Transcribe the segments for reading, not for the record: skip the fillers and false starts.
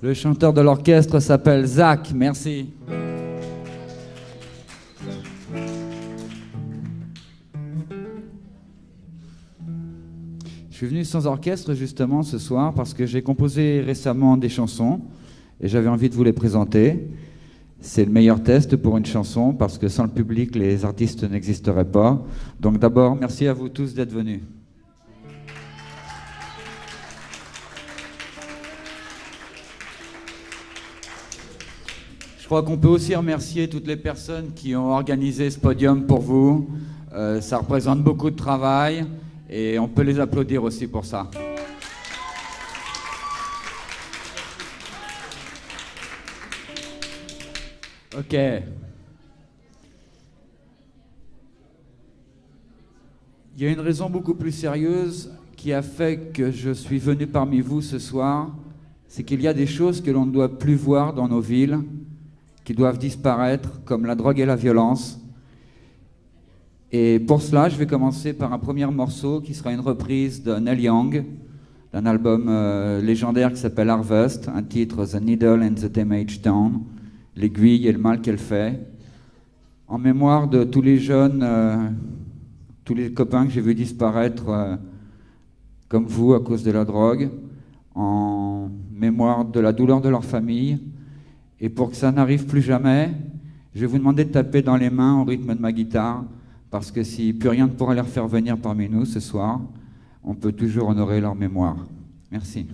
Le chanteur de l'orchestre s'appelle Zach. Merci. Je suis venu sans orchestre justement ce soir parce que j'ai composé récemment des chansons et j'avais envie de vous les présenter. C'est le meilleur test pour une chanson parce que sans le public, les artistes n'existeraient pas. Donc d'abord, merci à vous tous d'être venus. Je crois qu'on peut aussi remercier toutes les personnes qui ont organisé ce podium pour vous. Ça représente beaucoup de travail et on peut les applaudir aussi pour ça. Ok. Il y a une raison beaucoup plus sérieuse qui a fait que je suis venu parmi vous ce soir. C'est qu'il y a des choses que l'on ne doit plus voir dans nos villes, qui doivent disparaître, comme la drogue et la violence. Et pour cela, je vais commencer par un premier morceau qui sera une reprise de Neil Young, d'un album légendaire qui s'appelle Harvest, un titre The Needle and the Damage Done, l'aiguille et le mal qu'elle fait, en mémoire de tous les jeunes, tous les copains que j'ai vus disparaître comme vous à cause de la drogue, en mémoire de la douleur de leur famille. Et pour que ça n'arrive plus jamais, je vais vous demander de taper dans les mains au rythme de ma guitare, parce que si plus rien ne pourra les faire venir parmi nous ce soir, on peut toujours honorer leur mémoire. Merci.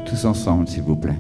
Tous ensemble, s'il vous plaît.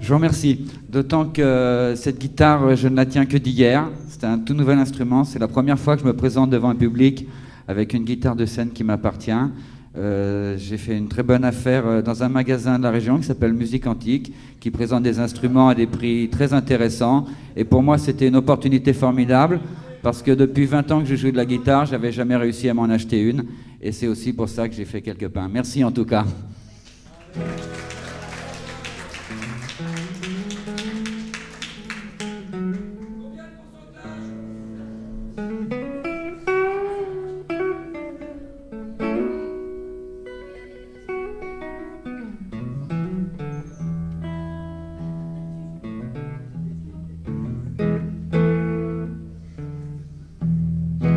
Je vous remercie. D'autant que cette guitare, je ne la tiens que d'hier. C'est un tout nouvel instrument. C'est la première fois que je me présente devant un public avec une guitare de scène qui m'appartient. J'ai fait une très bonne affaire dans un magasin de la région qui s'appelle Musique Antique, qui présente des instruments à des prix très intéressants. Et pour moi, c'était une opportunité formidable parce que depuis 20 ans que je joue de la guitare, je n'avais jamais réussi à m'en acheter une. Et c'est aussi pour ça que j'ai fait quelques pains. Merci en tout cas.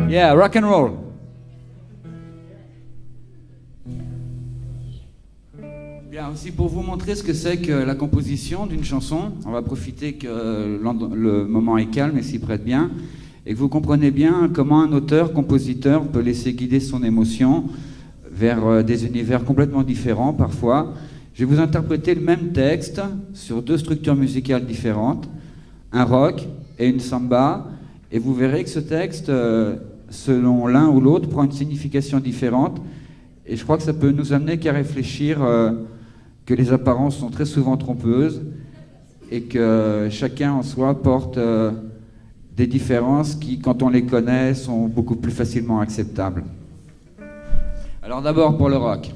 Yeah, rock and roll. Bien, aussi pour vous montrer ce que c'est que la composition d'une chanson, on va profiter que le moment est calme et s'y prête bien, et que vous comprenez bien comment un auteur-compositeur peut laisser guider son émotion vers des univers complètement différents parfois. Je vais vous interpréter le même texte sur deux structures musicales différentes, un rock et une samba, et vous verrez que ce texte, selon l'un ou l'autre, prend une signification différente. Et je crois que ça peut nous amener qu'à réfléchir que les apparences sont très souvent trompeuses et que chacun en soi porte des différences qui, quand on les connaît, sont beaucoup plus facilement acceptables. Alors d'abord pour le rock.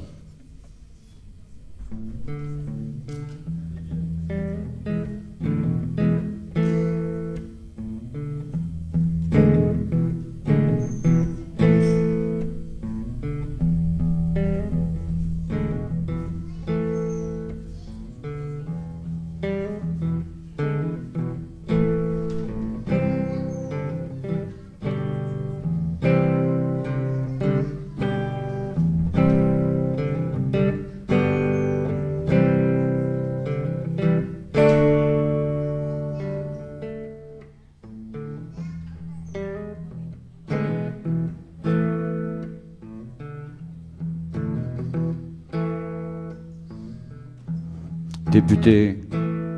député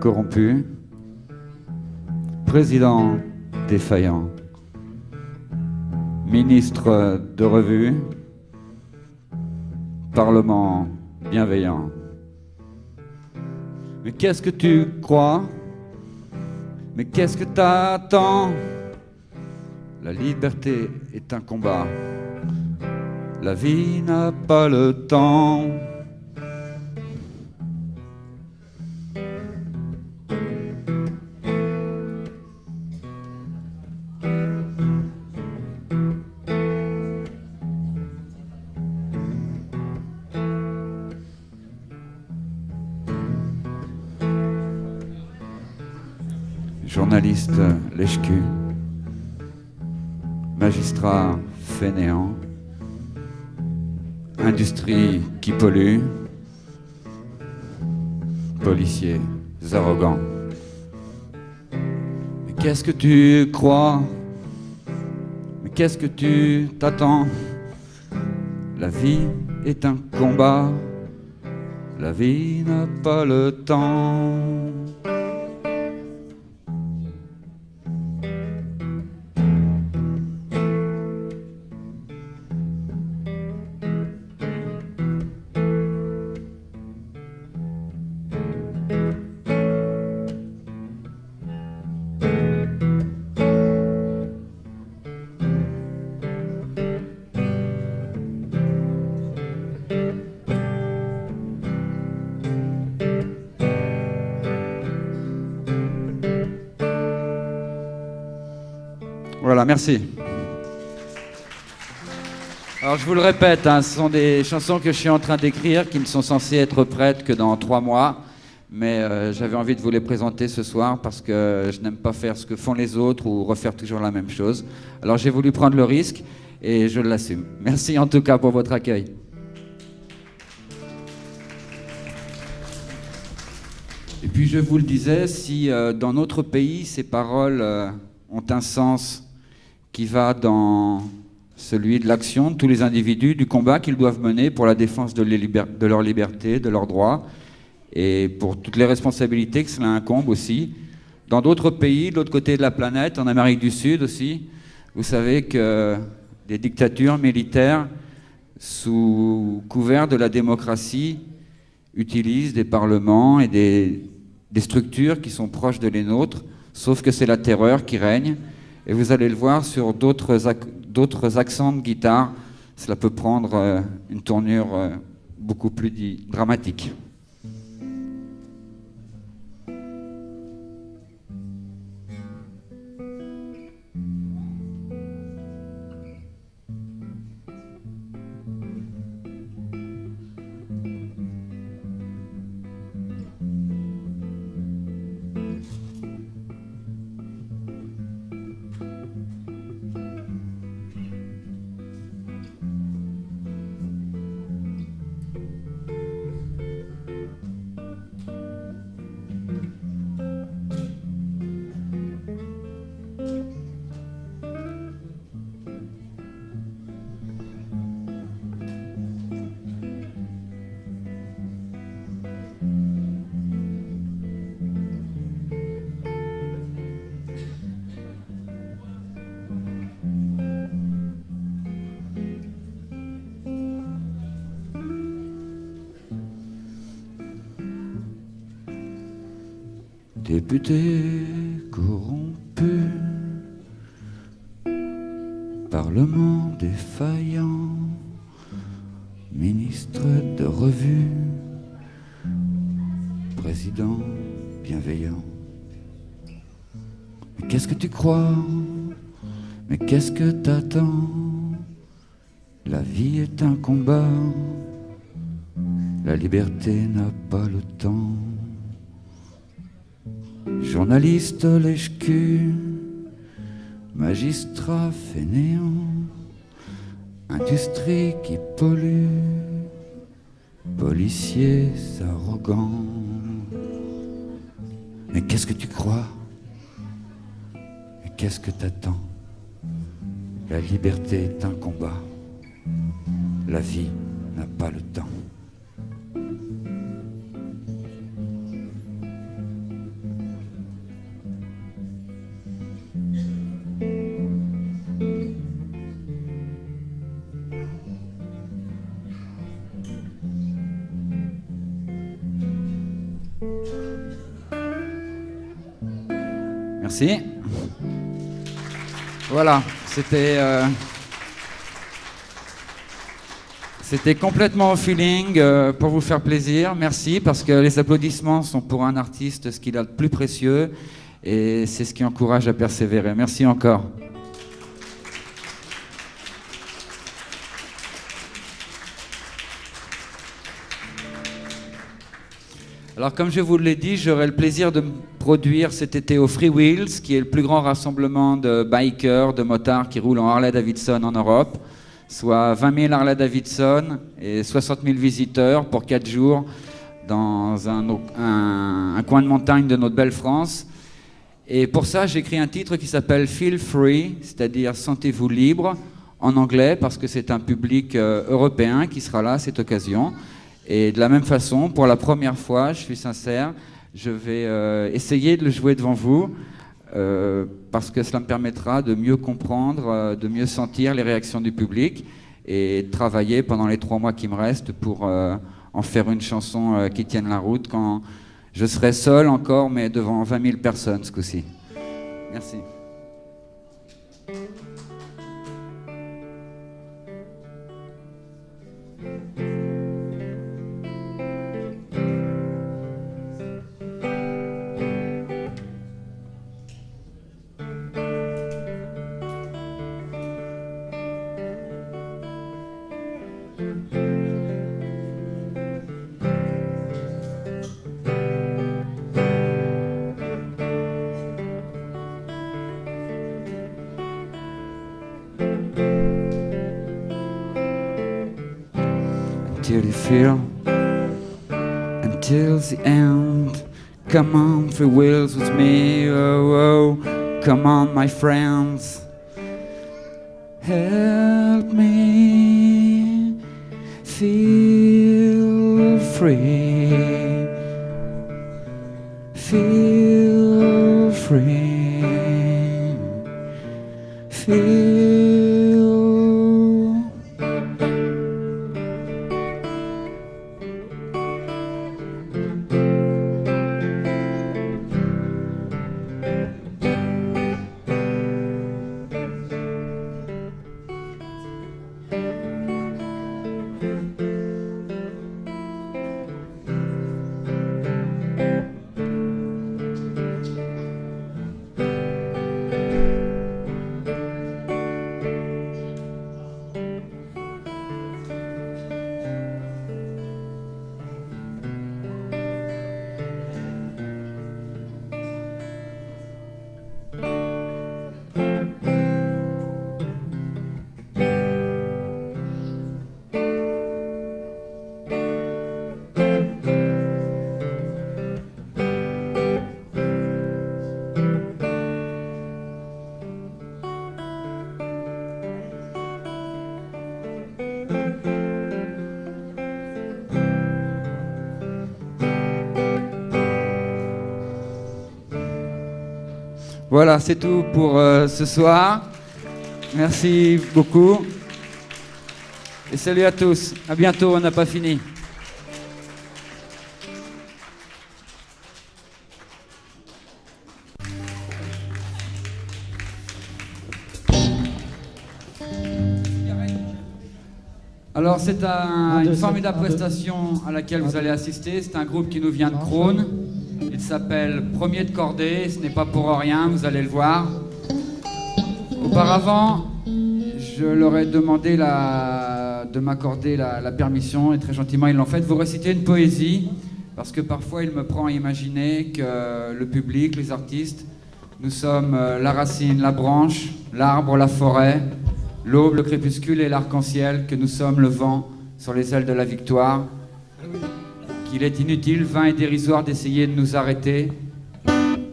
corrompu, président défaillant, ministre de revue, parlement bienveillant. Mais qu'est-ce que tu crois? Mais qu'est-ce que t'attends? La liberté est un combat. La vie n'a pas le temps. Journaliste lèche-cul, magistrat fainéant, industrie qui pollue, policiers arrogants. Mais qu'est-ce que tu crois? Mais qu'est-ce que tu t'attends? La vie est un combat, la vie n'a pas le temps. Voilà, merci. Alors je vous le répète, hein, ce sont des chansons que je suis en train d'écrire qui ne sont censées être prêtes que dans 3 mois. Mais j'avais envie de vous les présenter ce soir parce que je n'aime pas faire ce que font les autres ou refaire toujours la même chose. Alors j'ai voulu prendre le risque et je l'assume. Merci en tout cas pour votre accueil. Et puis je vous le disais, si dans notre pays ces paroles ont un sens qui va dans celui de l'action de tous les individus, du combat qu'ils doivent mener pour la défense de leur liberté, de leurs droits, et pour toutes les responsabilités que cela incombe aussi. Dans d'autres pays, de l'autre côté de la planète, en Amérique du Sud aussi, vous savez que des dictatures militaires, sous couvert de la démocratie, utilisent des parlements et des structures qui sont proches de les nôtres, sauf que c'est la terreur qui règne. Et vous allez le voir sur d'autres accents de guitare, cela peut prendre une tournure beaucoup plus dramatique. Député corrompu, parlement défaillant, ministre de revue, président bienveillant. Mais qu'est-ce que tu crois? Mais qu'est-ce que t'attends? La vie est un combat, la liberté n'a pas le temps. Journaliste lèche-cul, magistrat fainéant, industrie qui pollue, policiers arrogants. Mais qu'est-ce que tu crois? Et qu'est-ce que t'attends? La liberté est un combat, la vie n'a pas le temps. Merci. Voilà, c'était complètement au feeling pour vous faire plaisir. Merci, parce que les applaudissements sont pour un artiste ce qu'il a de plus précieux et c'est ce qui encourage à persévérer. Merci encore. Alors, comme je vous l'ai dit, j'aurai le plaisir de me produire cet été au Free Wheels, qui est le plus grand rassemblement de bikers, de motards qui roulent en Harley-Davidson en Europe, soit 20 000 Harley-Davidson et 60 000 visiteurs pour 4 jours dans un coin de montagne de notre belle France. Et pour ça, j'ai écrit un titre qui s'appelle Feel Free, c'est-à-dire Sentez-vous libre, en anglais, parce que c'est un public européen qui sera là à cette occasion. Et de la même façon, pour la première fois, je suis sincère, je vais essayer de le jouer devant vous parce que cela me permettra de mieux comprendre, de mieux sentir les réactions du public et de travailler pendant les 3 mois qui me restent pour en faire une chanson qui tienne la route quand je serai seul encore, mais devant 20 000 personnes ce coup-ci. Merci. Until you feel, until the end. Come on, Free Wheels with me, oh, oh. Come on, my friends. Help me feel free. Feel free. Feel. Voilà, c'est tout pour ce soir. Merci beaucoup. Et salut à tous. À bientôt, on n'a pas fini. Alors, c'est une formidable prestation à laquelle vous allez assister. C'est un groupe qui nous vient de Crône. Il s'appelle Premier de Cordée, ce n'est pas pour rien, vous allez le voir. Auparavant, je leur ai demandé de m'accorder la permission, et très gentiment ils l'ont fait, de vous réciter une poésie, parce que parfois il me prend à imaginer que le public, les artistes, nous sommes la racine, la branche, l'arbre, la forêt, l'aube, le crépuscule et l'arc-en-ciel, que nous sommes le vent sur les ailes de la victoire. Qu'il est inutile, vain et dérisoire d'essayer de nous arrêter.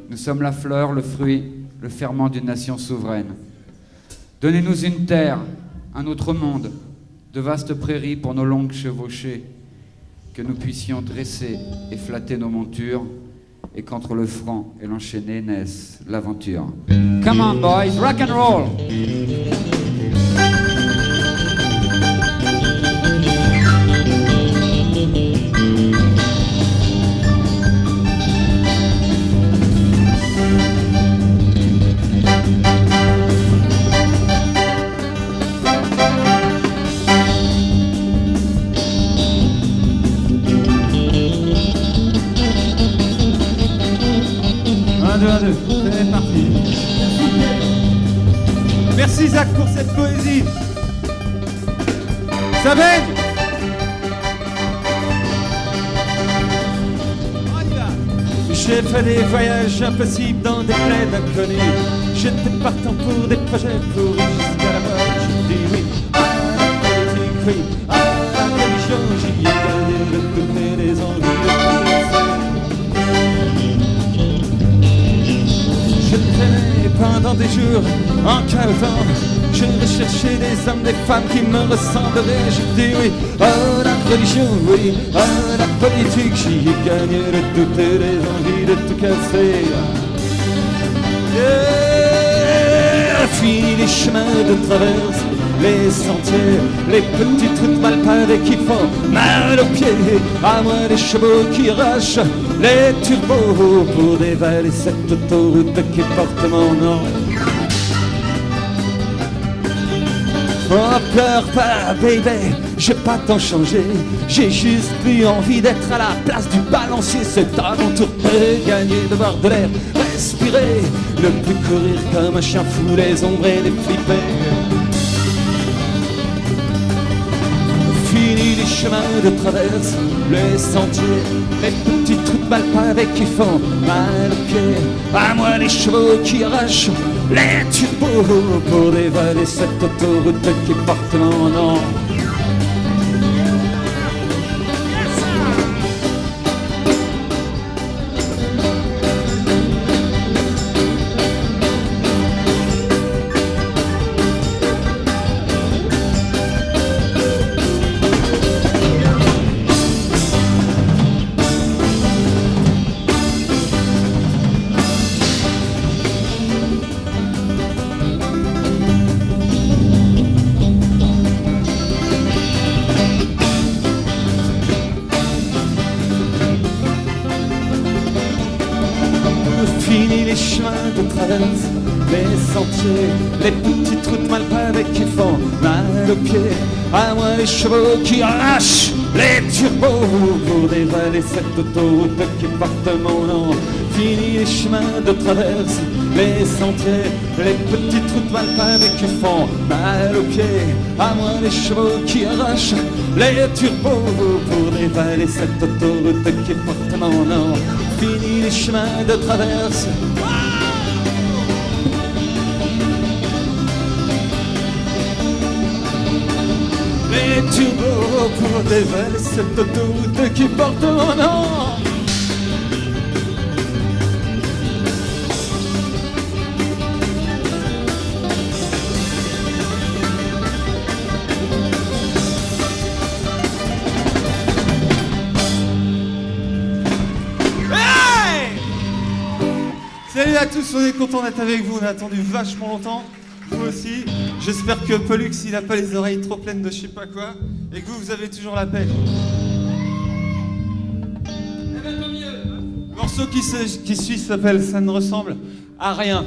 Nous sommes la fleur, le fruit, le ferment d'une nation souveraine. Donnez-nous une terre, un autre monde, de vastes prairies pour nos longues chevauchées, que nous puissions dresser et flatter nos montures, et qu'entre le franc et l'enchaîné naisse l'aventure. Come on boys, rock and roll! 2, 1, 2. C'est parti. Merci Zach pour cette poésie. Ça baigne. J'ai fait des voyages impossibles dans des plaines inconnues. J'étais partant pour des projets pour jusqu'à la mort. J'ai dit oui à la politique, oui à la religion. J'y ai gagné le côté des envies de je traînais pendant des jours en cahotant. Je recherchais des hommes, des femmes qui me ressembleraient. J'ai dit oui à la religion, oui à la politique. J'y ai gagné le doute et les envies de tout casser. Fini les chemins de traverse, les sentiers, les petites routes mal pavées qui font mal aux pieds. À moi les chevaux qui rachent, les turbos pour dévaler cette autoroute qui porte mon nom. Oh, pleure pas, baby, j'ai pas tant changé. J'ai juste plus envie d'être à la place du balancier. C'est à mon tour de gagner, de voir de l'air, respirer, ne plus courir comme un chien fou, les ombrer, les flipper. Fini les chemins de traverse, les sentiers, les petites routes mal pavées qui font mal aux pieds. À moi les chevaux qui arrachent, les turbos pour dévaler cette autoroute qui porte mon nom. Fini les chemins de traverse, les sentiers, les petites routes mal pavées qui font mal aux pieds. À moi les chevaux qui arrachent, les turbos pour dévaler cette autoroute qui porte mon nom. Fini les chemins de traverse, les sentiers, les petites routes mal pavées qui font mal aux pieds. À moi les chevaux qui arrachent, les turbos pour dévaler cette autoroute qui porte mon nom. Fini les chemins de traverse. Les turbos pour dévaler cette autoroute qui porte mon nom. Salut à tous, on est content d'être avec vous, on a attendu vachement longtemps, vous aussi. J'espère que Pollux il a pas les oreilles trop pleines de je sais pas quoi, et que vous avez toujours la paix. Le morceau qui suit s'appelle Ça ne ressemble à rien.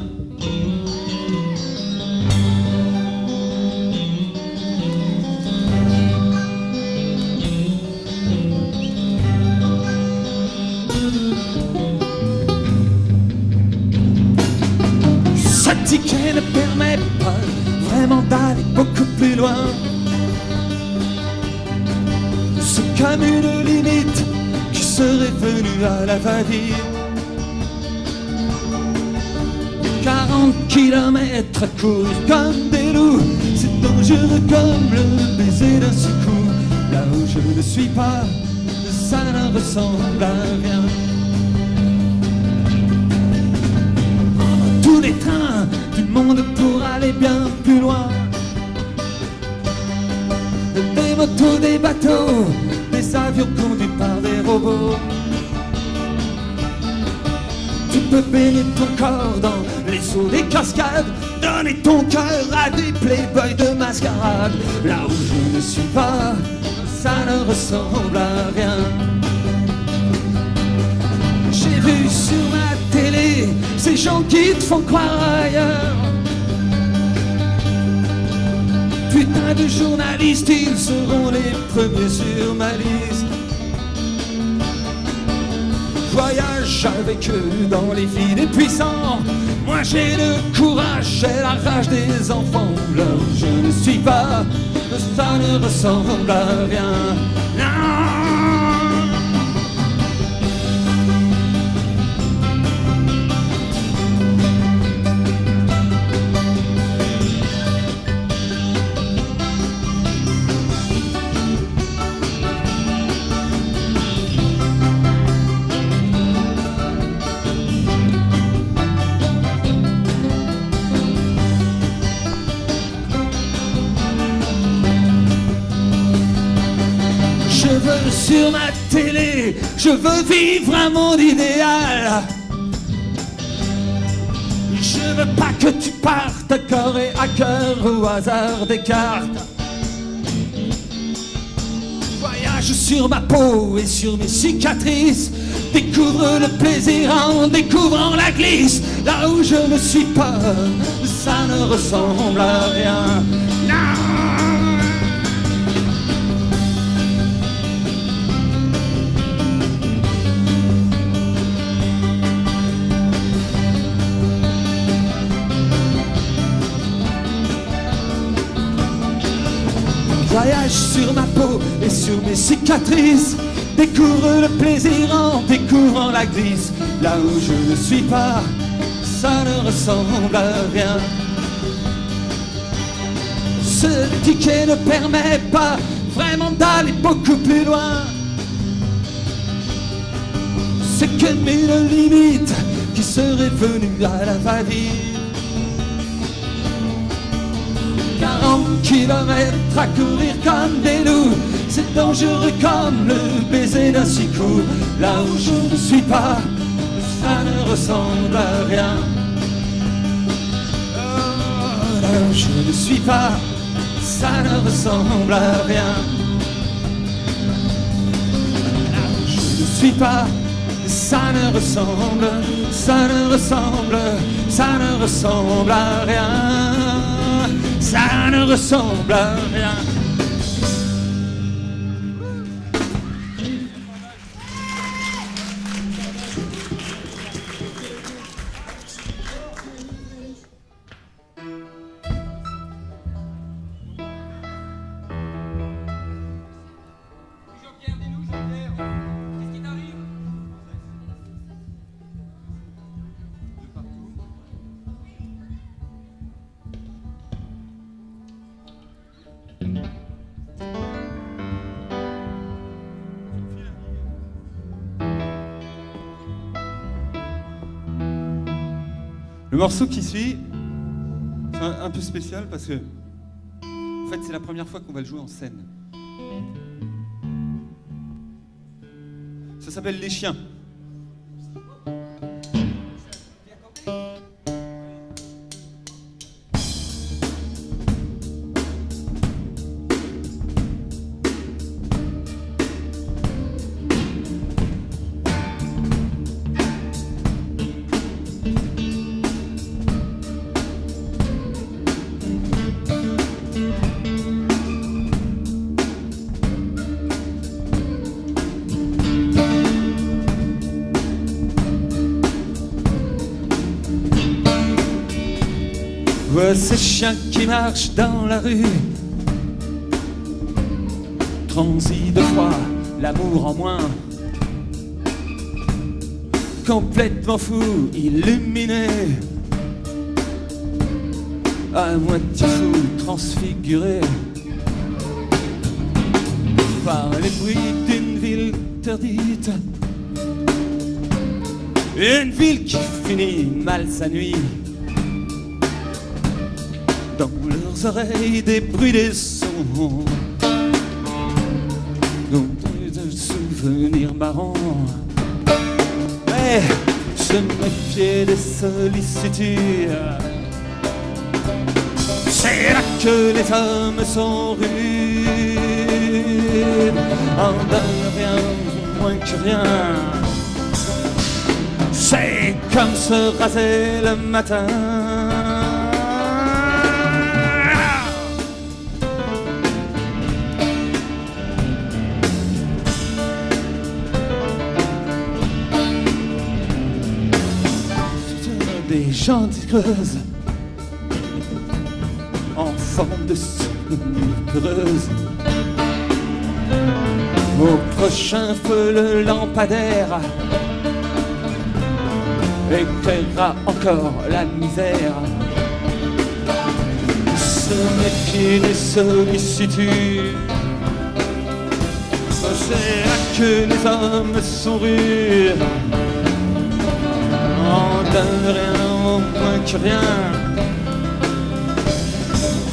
Ce ticket ne permet pas vraiment d'aller beaucoup plus loin. C'est comme une limite qui serait venue à la va-vite. 40 kilomètres à courir comme des loups, c'est dangereux comme le baiser d'un secou. Là où je ne suis pas, ça ne ressemble à rien. Tous les trains du monde pour aller bien plus loin. Des motos, des bateaux, des avions conduits par des robots. Tu peux baigner ton corps dans les eaux des cascades, donner ton cœur à des playboys de mascarade. Là où je ne suis pas, ça ne ressemble à rien. J'ai vu sur ma télé ces gens qui te font croire ailleurs. Putain de journalistes, ils seront les premiers sur ma liste. voyage avec eux dans les vies des puissants. Moi j'ai le courage et la rage des enfants. Là où je ne suis pas, ça ne ressemble à rien. Non. Sur ma télé, je veux vivre un monde idéal. Je veux pas que tu partes à corps et à cœur au hasard des cartes. Voyage sur ma peau et sur mes cicatrices. Découvre le plaisir en découvrant la glisse. Là où je ne suis pas, ça ne ressemble à rien. Non. Voyage sur ma peau et sur mes cicatrices. Découvre le plaisir en découvrant la glisse. Là où je ne suis pas, ça ne ressemble à rien. Ce ticket ne permet pas vraiment d'aller beaucoup plus loin. C'est que mille limites qui seraient venues à la va-vite. 40 kilomètres à courir comme des loups, c'est dangereux comme le baiser d'un six coups. Là où je ne suis pas, ça ne ressemble à rien. Oh, là où je ne suis pas, ça ne ressemble à rien. Là où je ne suis pas, ça ne ressemble à rien. Ça ne ressemble à rien. Le morceau qui suit, c'est un peu spécial parce que, en fait, c'est la première fois qu'on va le jouer en scène. Ça s'appelle Les Chiens. Vois ces chiens qui marchent dans la rue, transis de froid, l'amour en moins, complètement fou, illuminé, à moitié fou, transfiguré par les bruits d'une ville interdite, une ville qui finit mal sa nuit. Dans leurs oreilles des bruits, des sons, dont de souvenirs marrants. Mais se méfier des sollicitudes, c'est là que les hommes sont rudes. En donnent rien moins que rien. C'est comme se raser le matin. des gentilles creuses en forme de souris peureuse. Au prochain feu, le lampadaire éclairera encore la misère. Se méfier des sollicitudes, c'est là que les hommes sont rudes. En d'un rien au moins que rien,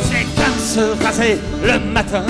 c'est comme se raser le matin.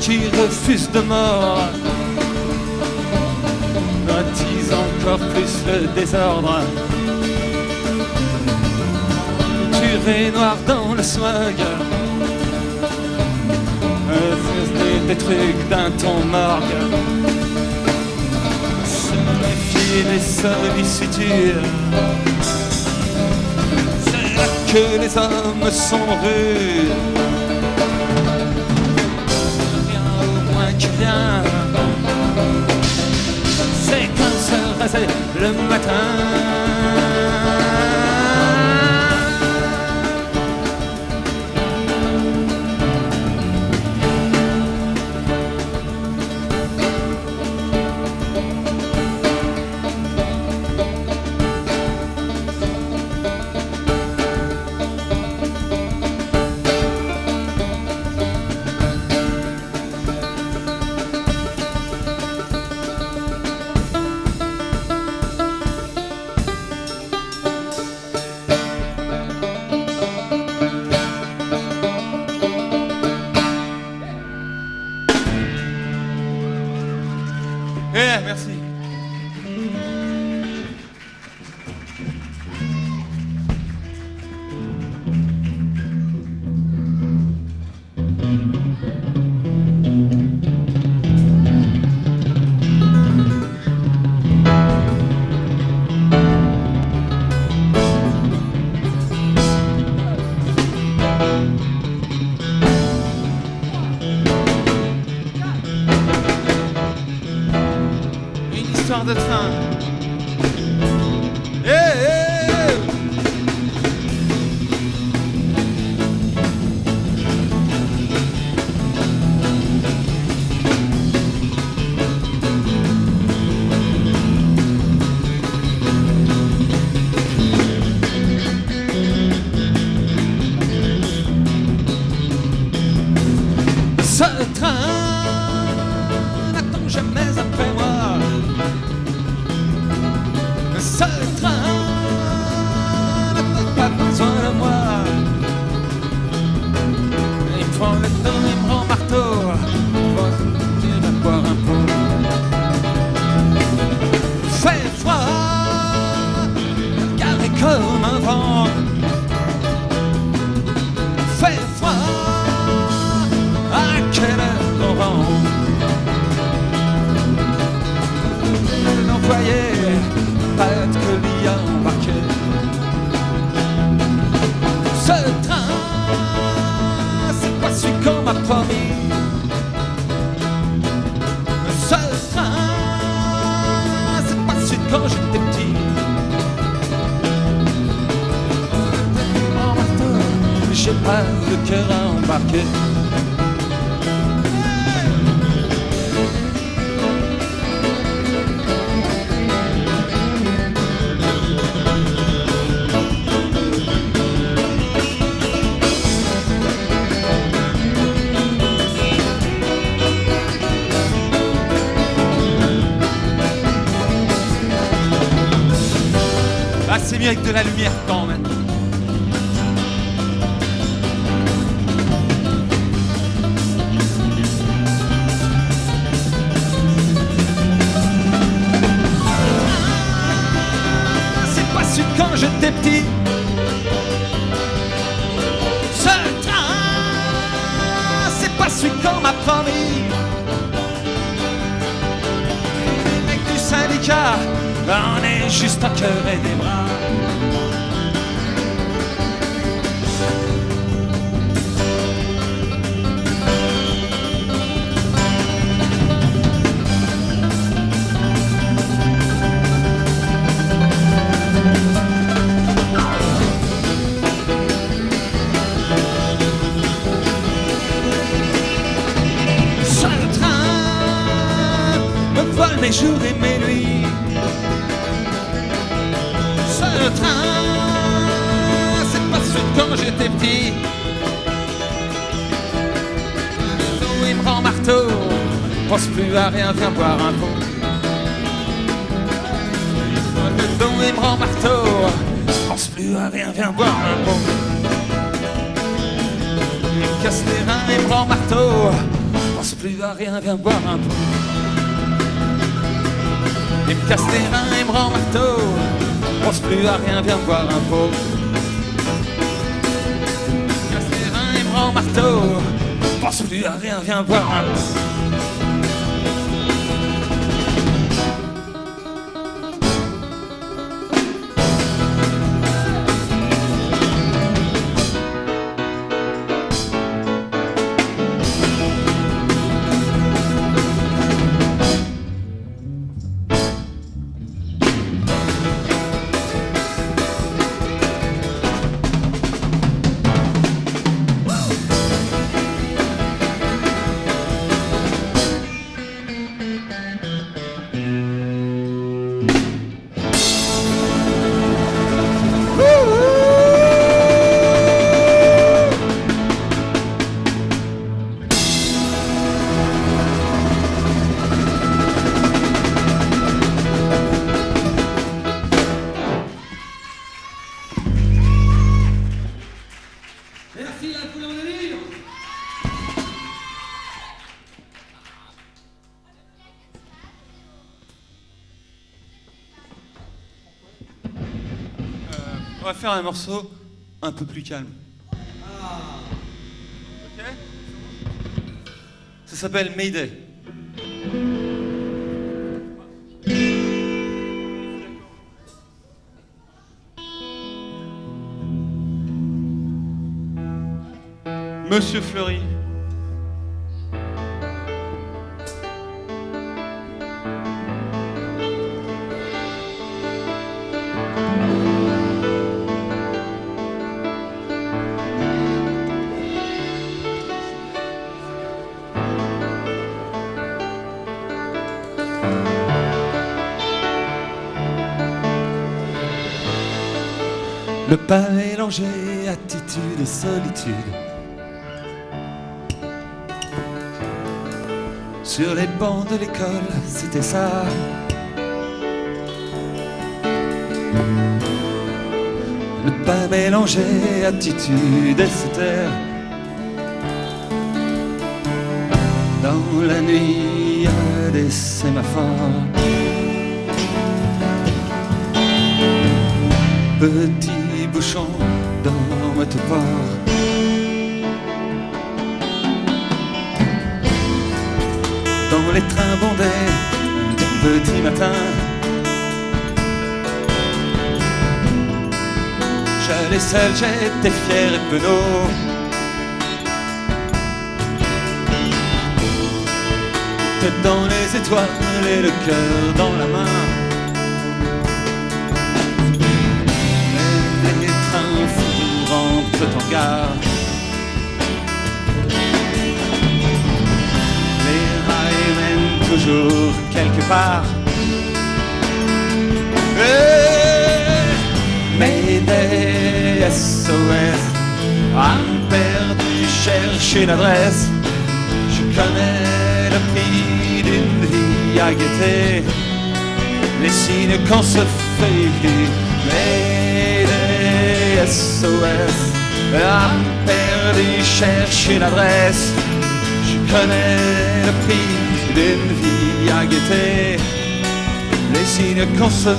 Qui refuse de mort attise encore plus le désordre. Turé noir dans le swag, des trucs d'un ton morgue. Se méfier des sollicitudes, c'est là que les hommes sont rudes. C'est comme se raser le matin. Merci. De train. Hey, hey. Ce train n'attend jamais après moi. Ce quand j'étais petit. En bateau, j'ai pas le cœur à embarquer. C'est mieux avec de la lumière quand même. C'est pas su quand j'étais petit. Ce train, c'est pas su qu'on m'a promis. Les mecs du syndicat, on est juste un cœur et des bras. Ce train me vole mes jours et mes nuits. Ce train, c'est pas celui quand j'étais petit. Il me rend marteau, pense plus à rien, viens boire un coup. Il me rend marteau, pense plus à rien, viens boire un coup. Il me casse les reins, il me rend marteau, pense plus à rien, viens boire un coup. Il me casse les reins, il me rend marteau, pense plus à rien, viens boire un pot. Casse les reins, il me rend marteau, pense plus à rien, viens boire un pot. Merci la foule en délire. On va faire un morceau un peu plus calme. Ok? Ça s'appelle Mayday. Monsieur Fleury. Le pain mélangé, attitude et solitude. Sur les bancs de l'école, c'était ça. Le pain mélangé, attitude et c'était. Dans la nuit, il y a des sémaphores. Petit bouchon dans votre port. Dans les trains bondés du petit matin, j'allais seul, j'étais fier et penaud. Tête dans les étoiles et le cœur dans la main. contre ton regard. Les rails mènent toujours quelque part. Mais des SOS, âme perdue, cherche une adresse. Je connais le prix d'une vie à guetter, les signes qu'on se fait. Mais des SOS, âme perdue, cherche une adresse. Je connais le prix d'une vie à guetter, les signes qu'on se fait.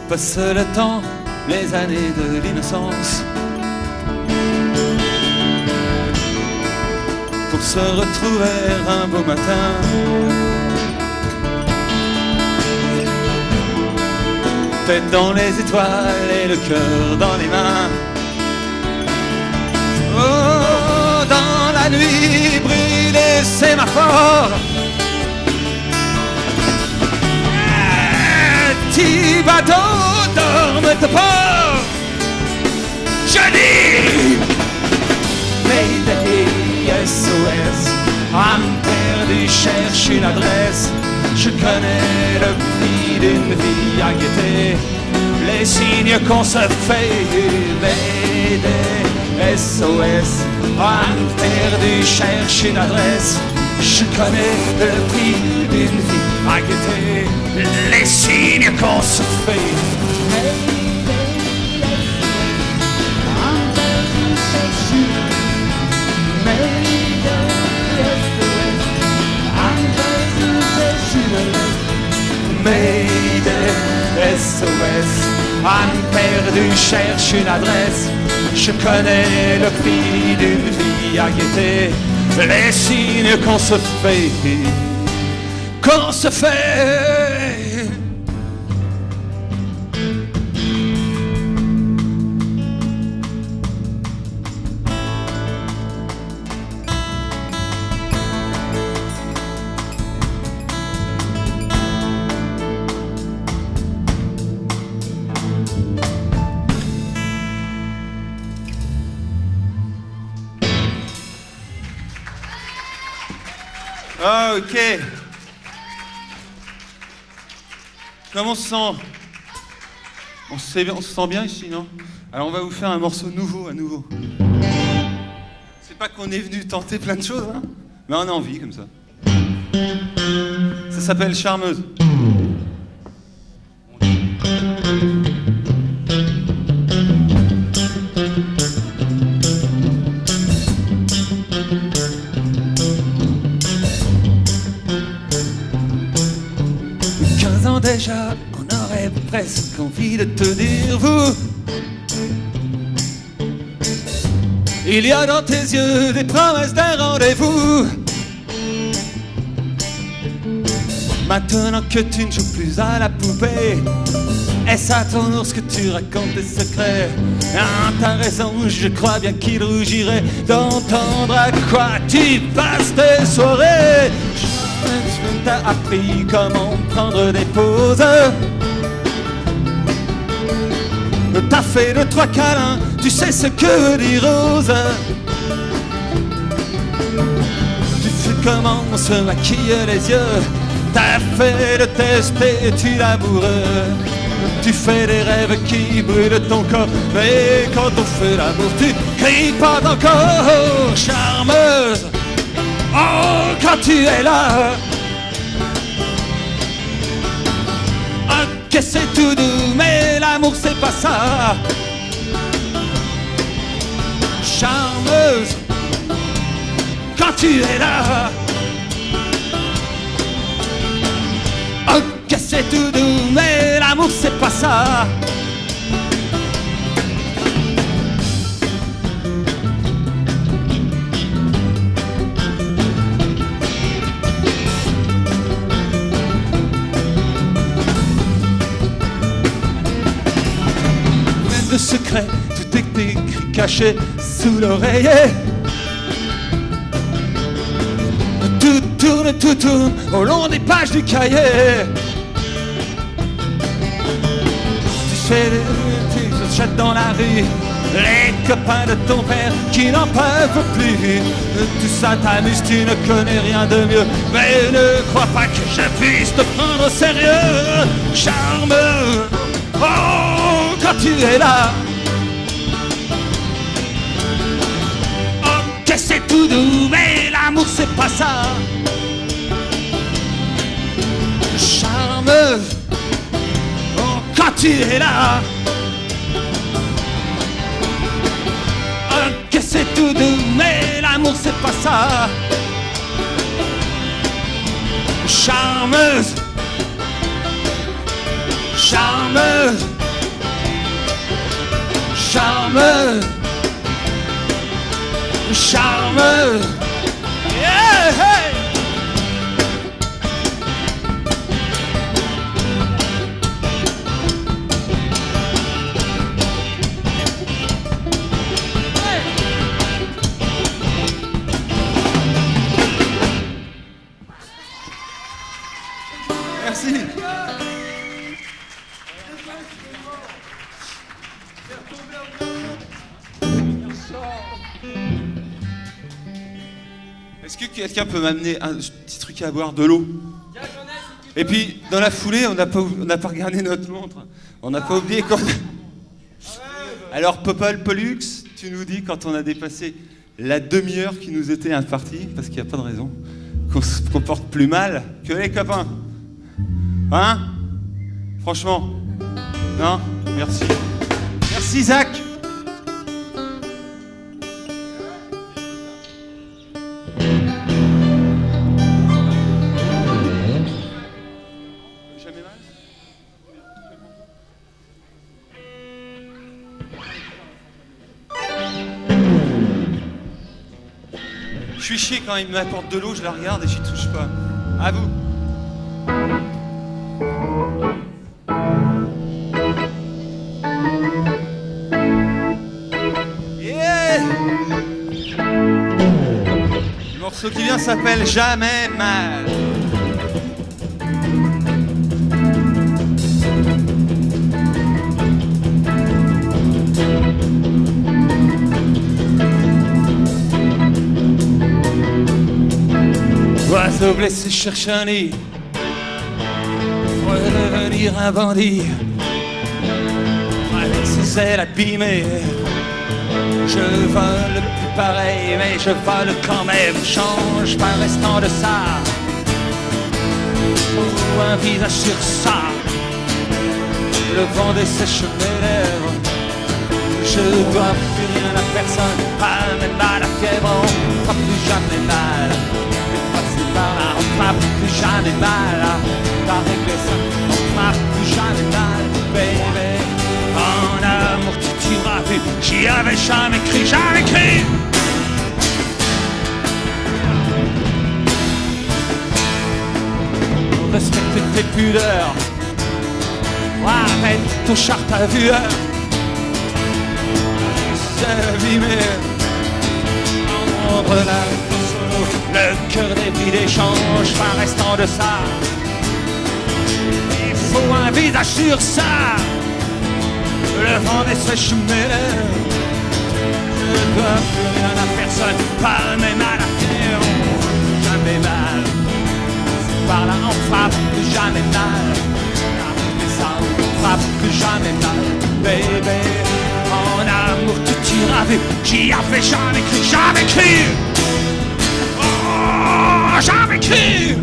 Passe le temps, les années de l'innocence, pour se retrouver un beau matin. Tête dans les étoiles et le cœur dans les mains. Oh, dans la nuit brillent les sémaphores. Petits bateaux dorment de port. Je dis Mayday, SOS, âme perdue, cherche une adresse. Je connais le prix d'une vie à guetter, les signes qu'on se fait. Mayday, SOS, âme perdue, cherche une adresse. Je connais le prix d'une vie à guetter, les signes qu'on se fait. Mayday, SOS, âme perdue, cherche une adresse. Je connais le prix d'une vie à guetter, les signes qu'on se fait. Qu'on se fait. Ah, ok. Comment on se sent? On se sent bien ici, non? Alors on va vous faire un morceau nouveau, à nouveau. C'est pas qu'on est venu tenter plein de choses, hein, mais on a envie comme ça. Ça s'appelle Charmeuse. Déjà, on aurait presque envie de te dire vous. Il y a dans tes yeux des promesses d'un rendez-vous. Maintenant que tu ne joues plus à la poupée, est-ce à ton ours que tu racontes tes secrets? Ah, t'as raison, je crois bien qu'il rougirait d'entendre à quoi tu passes tes soirées. T'as appris comment prendre des pauses. T'as fait 2-3 câlins, tu sais ce que veut dire rose. Tu sais comment on se maquille les yeux. T'as fait le test et tu l'amoureux. Tu fais des rêves qui brûlent ton corps, mais quand on fait l'amour, tu cries pas encore. Charmeuse, oh, quand tu es là. Ok, c'est tout doux, mais l'amour c'est pas ça. Charmeuse, quand tu es là. Ok, c'est tout doux, mais l'amour c'est pas ça. Même de secret, tout est écrit caché sous l'oreiller. Tout tourne au long des pages du cahier. Tu sais, tu te jettes dans la rue, les copains de ton père qui n'en peuvent plus. Tout ça t'amuse, tu ne connais rien de mieux, mais ne crois pas que je puisse te prendre au sérieux. Charmeux, oh, quand tu es là. Ok, c'est tout doux, mais l'amour c'est pas ça. Charmeuse, oh, quand tu es là. Ok, c'est tout doux, mais l'amour c'est pas ça. Charmeuse, charmeuse, charmeuse, charmeuse. Yeah, hey. Merci. Est-ce que quelqu'un peut m'amener un petit truc à boire, de l'eau? Et puis, dans la foulée, on n'a pas regardé notre montre. On n'a pas oublié quand... Alors, Popol Pollux, tu nous dis quand on a dépassé la demi-heure qui nous était impartie, parce qu'il n'y a pas de raison qu'on se comporte plus mal que les copains. Hein? Franchement? Non? Merci. Merci, Zach. Jamais mal? Je suis chier quand il m'apporte de l'eau, je la regarde et j'y touche pas. À vous. Yeah! Le morceau qui vient s'appelle Jamais mal. Oiseau blessé cherche un nid, redevenir un bandit. Avec ses ailes abîmées, je vole plus pareil, mais je vole quand même. Change pas restant de ça, ou un visage sur ça. Le vent dessèche mes lèvres, je dois plus rien à personne, pas même à la fièvre, on fera plus jamais mal. On fera plus jamais mal, t'as réglé ça, on fera plus jamais mal, baby. En amour tu m'as vu, j'y avais jamais cru, jamais cru. Respecte tes pudeurs, arrête ton charte à vue. C'est abîmé, entre la le cœur dépris d'échange, pas restant de ça. Il faut un visage sur ça. Le vent dessèche mes lèvres. Je ne dois plus rien à personne, pas même à la terre. On fera jamais mal. Par là on fera plus jamais mal. Ça, on frappe plus jamais mal, baby. En amour tu t'iras vu, j'y avais jamais cru, jamais cru. Oh, jamais cru.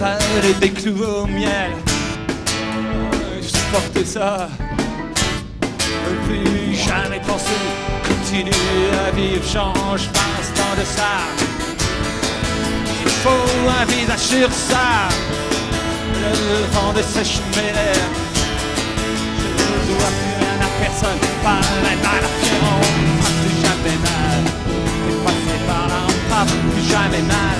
Avaler des clous au miel, je supporte ça. Ne plus jamais penser, continuer à vivre, change par l'instant de ça. Il faut un visage sur ça, le vent dessèche mes lèvres. Je ne dois plus rien à personne, pas même à la pierre, on ne fera plus jamais mal. Et passer par là, on ne fera plus jamais mal.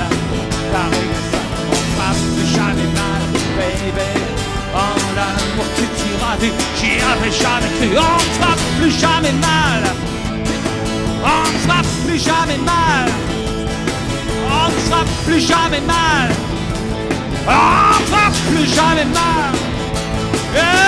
Pareil que ça, on ne fera plus jamais mal, baby. En amour tu t'iras vu, j'y avais jamais cru. On ne fera plus jamais mal, on ne fera plus jamais mal, on ne fera plus jamais mal, on ne fera plus jamais mal. Yeah!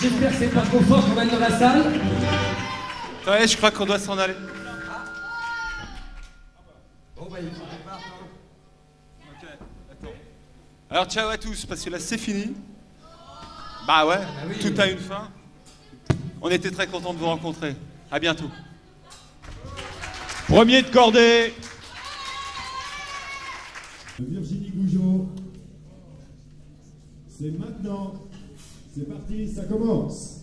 J'espère que c'est pas trop fort qu'on va être dans la salle. Ouais, je crois qu'on doit s'en aller. Bon bah il part. Ok, attends. Alors ciao à tous, parce que là c'est fini. Bah ouais, oui. tout a une fin. On était très contents de vous rencontrer. À bientôt. Premier de cordée. Virginie Gougeot. C'est maintenant. C'est parti, ça commence.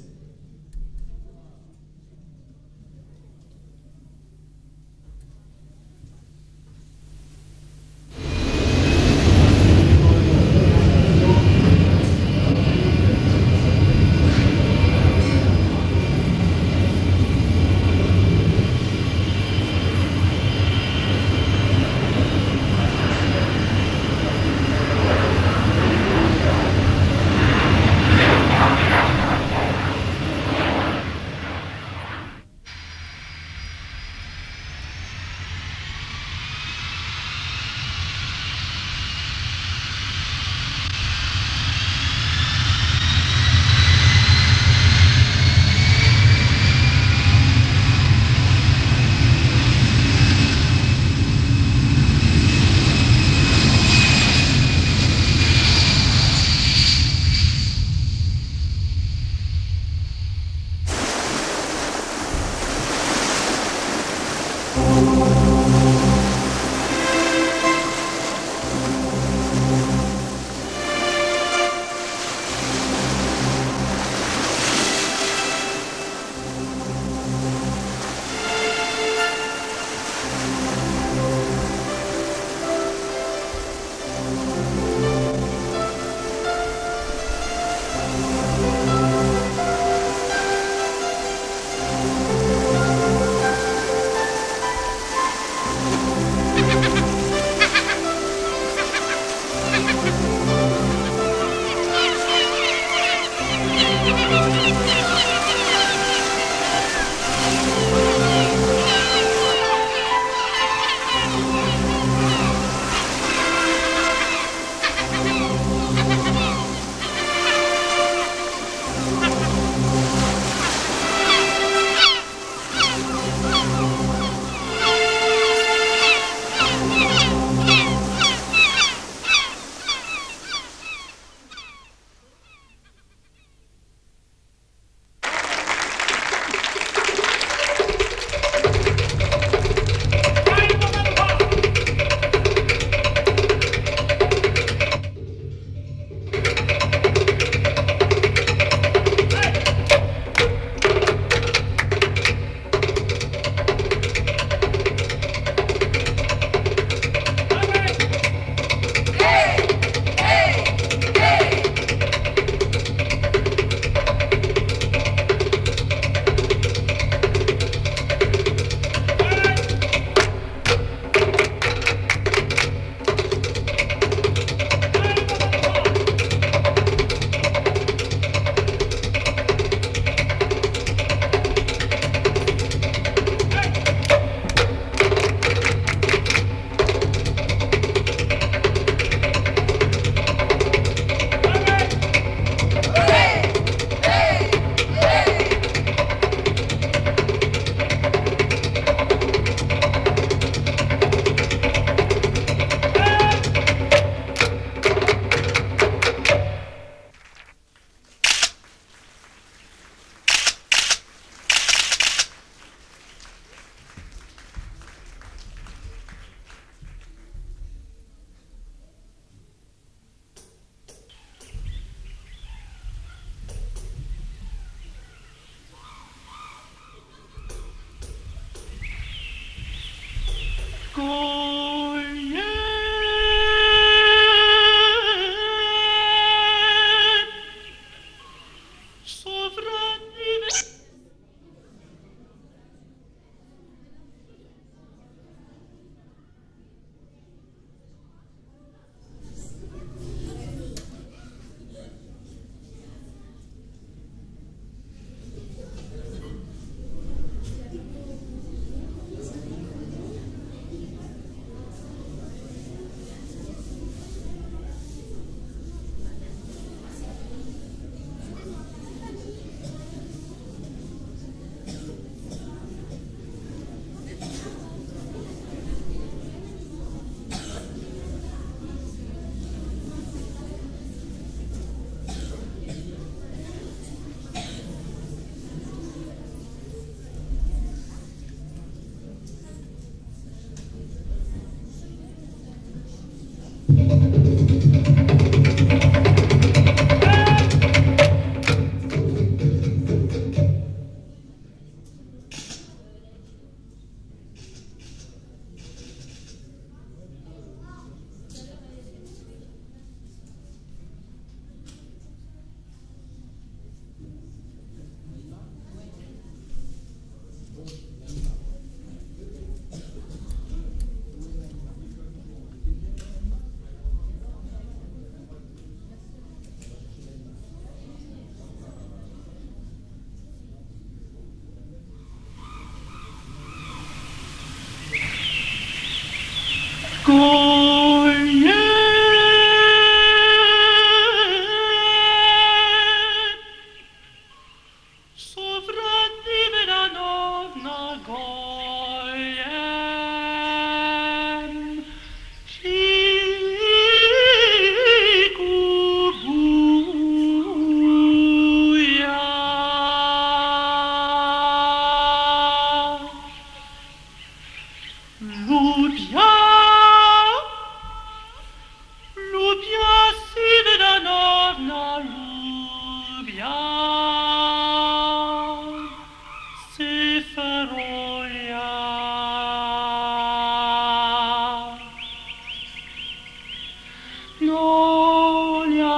Nolia,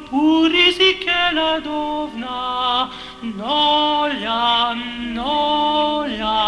purisike ladovna, Nolia, Nolia.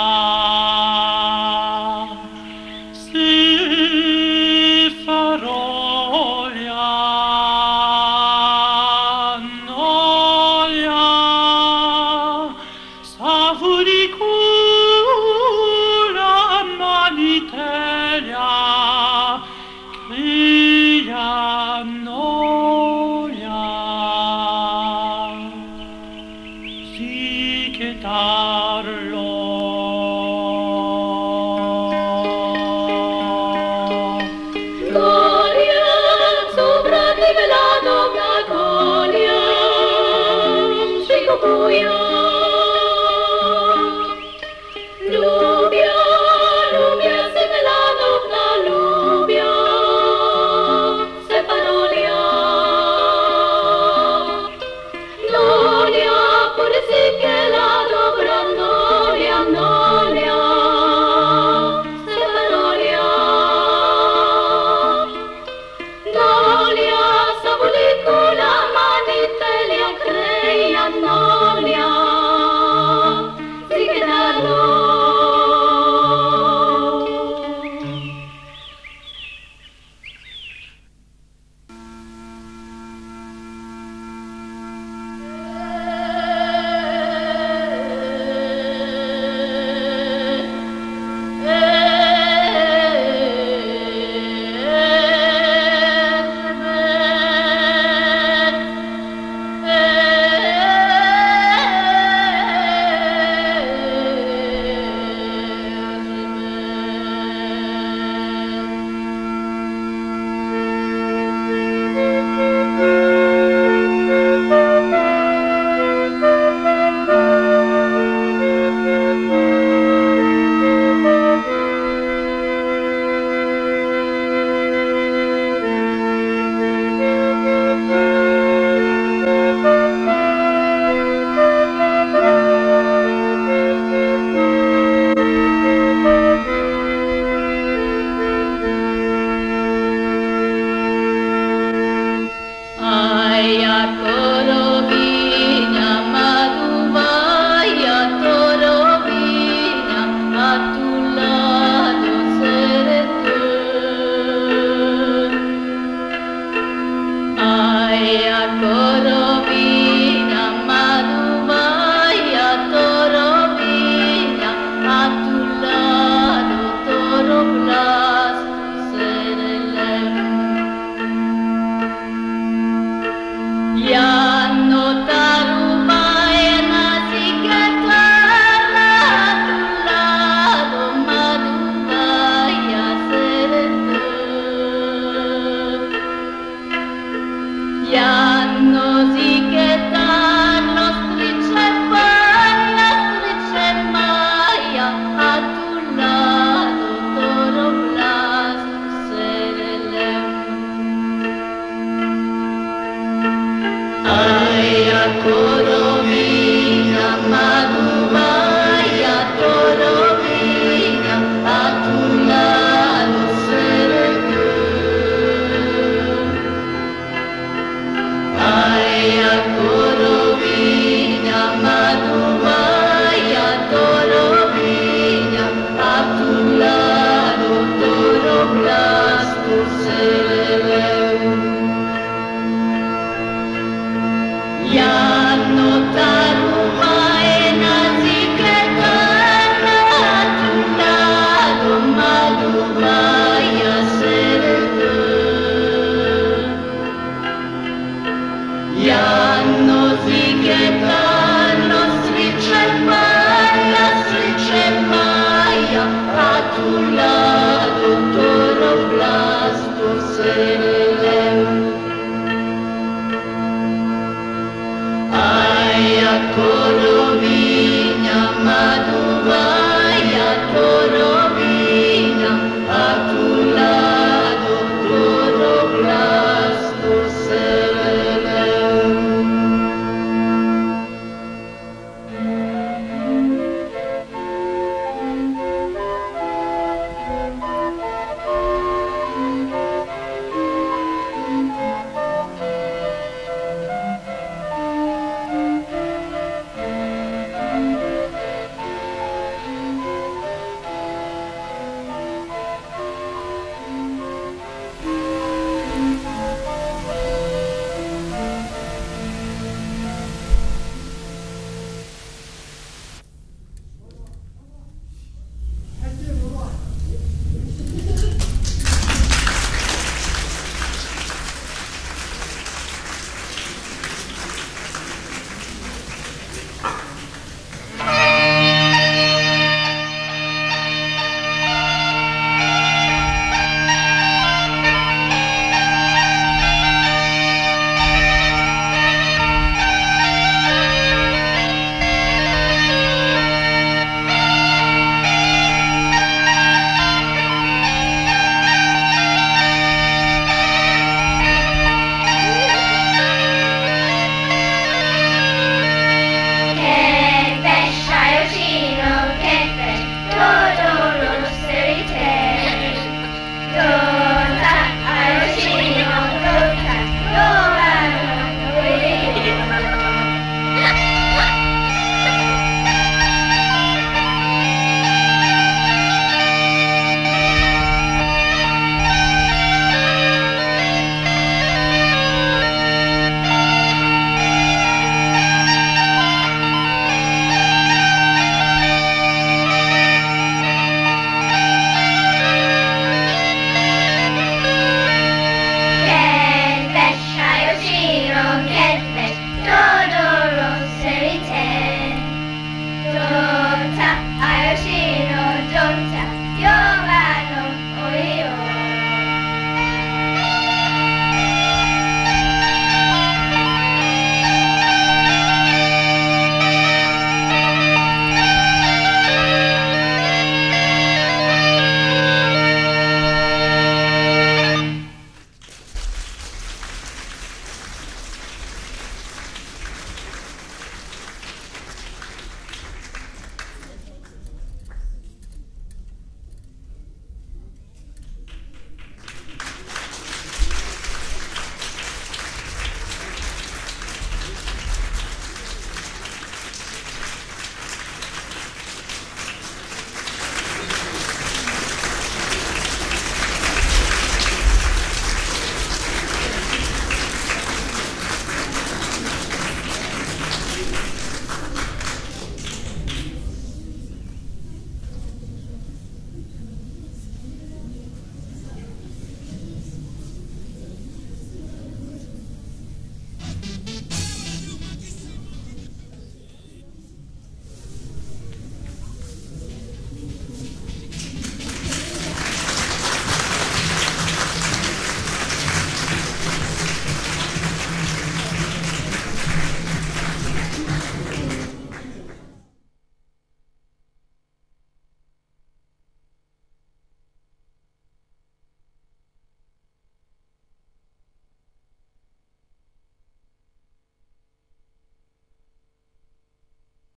Toro blas, tu